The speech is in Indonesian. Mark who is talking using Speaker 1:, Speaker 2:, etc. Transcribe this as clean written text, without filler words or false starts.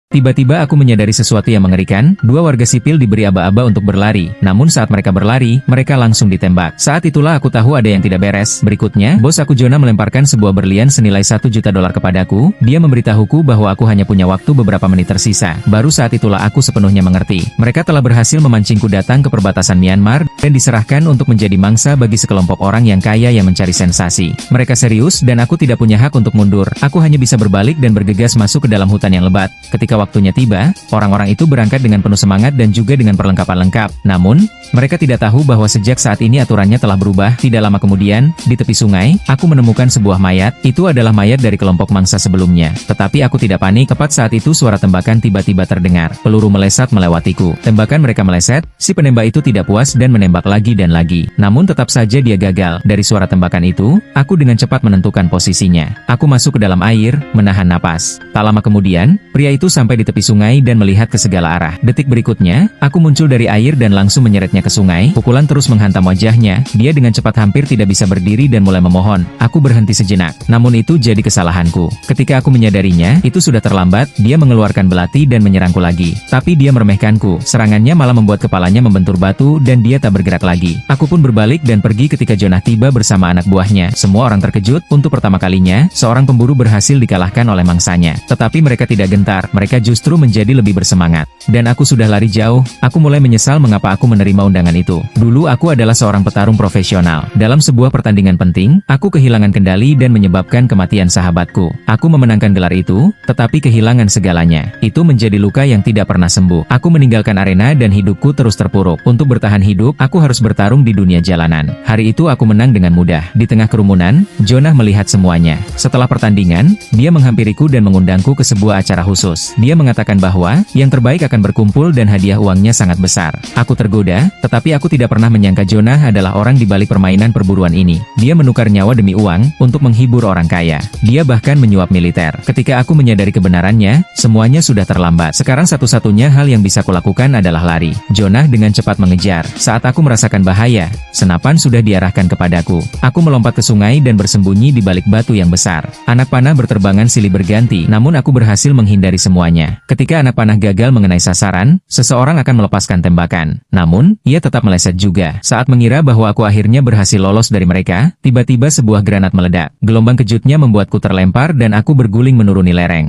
Speaker 1: Tiba-tiba aku menyadari sesuatu yang mengerikan, dua warga sipil diberi aba-aba untuk berlari, namun saat mereka berlari, mereka langsung ditembak. Saat itulah aku tahu ada yang tidak beres. Berikutnya, bos aku Jonah melemparkan sebuah berlian senilai $1 juta kepadaku, dia memberitahuku bahwa aku hanya punya waktu beberapa menit tersisa. Baru saat itulah aku sepenuhnya mengerti. Mereka telah berhasil memancingku datang ke perbatasan Myanmar, dan diserahkan untuk menjadi mangsa bagi sekelompok orang yang kaya yang mencari sensasi. Mereka serius dan aku tidak punya hak untuk mundur, aku hanya bisa berbalik dan bergegas masuk ke dalam hutan yang lebat. Ketika waktunya tiba, orang-orang itu berangkat dengan penuh semangat dan juga dengan perlengkapan lengkap. Namun, mereka tidak tahu bahwa sejak saat ini aturannya telah berubah. Tidak lama kemudian, di tepi sungai, aku menemukan sebuah mayat. Itu adalah mayat dari kelompok mangsa sebelumnya. Tetapi aku tidak panik. Tepat saat itu suara tembakan tiba-tiba terdengar. Peluru melesat melewatiku. Tembakan mereka meleset, si penembak itu tidak puas dan menembak lagi dan lagi. Namun tetap saja dia gagal. Dari suara tembakan itu, aku dengan cepat menentukan posisinya. Aku masuk ke dalam air, menahan napas. Tak lama kemudian, pria itu sampai di tepi sungai dan melihat ke segala arah. Detik berikutnya, aku muncul dari air dan langsung menyeretnya ke sungai. Pukulan terus menghantam wajahnya. Dia dengan cepat hampir tidak bisa berdiri dan mulai memohon. Aku berhenti sejenak. Namun itu jadi kesalahanku. Ketika aku menyadarinya, itu sudah terlambat. Dia mengeluarkan belati dan menyerangku lagi. Tapi dia meremehkanku. Serangannya malah membuat kepalanya membentur batu dan dia tak bergerak lagi. Aku pun berbalik dan pergi ketika Jonah tiba bersama anak buahnya. Semua orang terkejut. Untuk pertama kalinya, seorang pemburu berhasil dikalahkan oleh mangsanya. Tetapi mereka tidak gentar. Mereka justru menjadi lebih bersemangat. Dan aku sudah lari jauh, aku mulai menyesal mengapa aku menerima undangan itu. Dulu aku adalah seorang petarung profesional. Dalam sebuah pertandingan penting, aku kehilangan kendali dan menyebabkan kematian sahabatku. Aku memenangkan gelar itu, tetapi kehilangan segalanya. Itu menjadi luka yang tidak pernah sembuh. Aku meninggalkan arena dan hidupku terus terpuruk. Untuk bertahan hidup, aku harus bertarung di dunia jalanan. Hari itu aku menang dengan mudah. Di tengah kerumunan, Jonah melihat semuanya. Setelah pertandingan, dia menghampiriku dan mengundangku ke sebuah acara khusus. Dia mengatakan bahwa yang terbaik akan berkumpul dan hadiah uangnya sangat besar. Aku tergoda, tetapi aku tidak pernah menyangka Jonah adalah orang di balik permainan perburuan ini. Dia menukar nyawa demi uang untuk menghibur orang kaya. Dia bahkan menyuap militer. Ketika aku menyadari kebenarannya, semuanya sudah terlambat. Sekarang satu-satunya hal yang bisa kulakukan adalah lari. Jonah dengan cepat mengejar. Saat aku merasakan bahaya, senapan sudah diarahkan kepadaku. Aku melompat ke sungai dan bersembunyi di balik batu yang besar. Anak panah berterbangan silih berganti, namun aku berhasil menghindari semuanya. Ketika anak panah gagal mengenai sasaran, seseorang akan melepaskan tembakan. Namun, ia tetap meleset juga. Saat mengira bahwa aku akhirnya berhasil lolos dari mereka, tiba-tiba sebuah granat meledak. Gelombang kejutnya membuatku terlempar dan aku berguling menuruni lereng.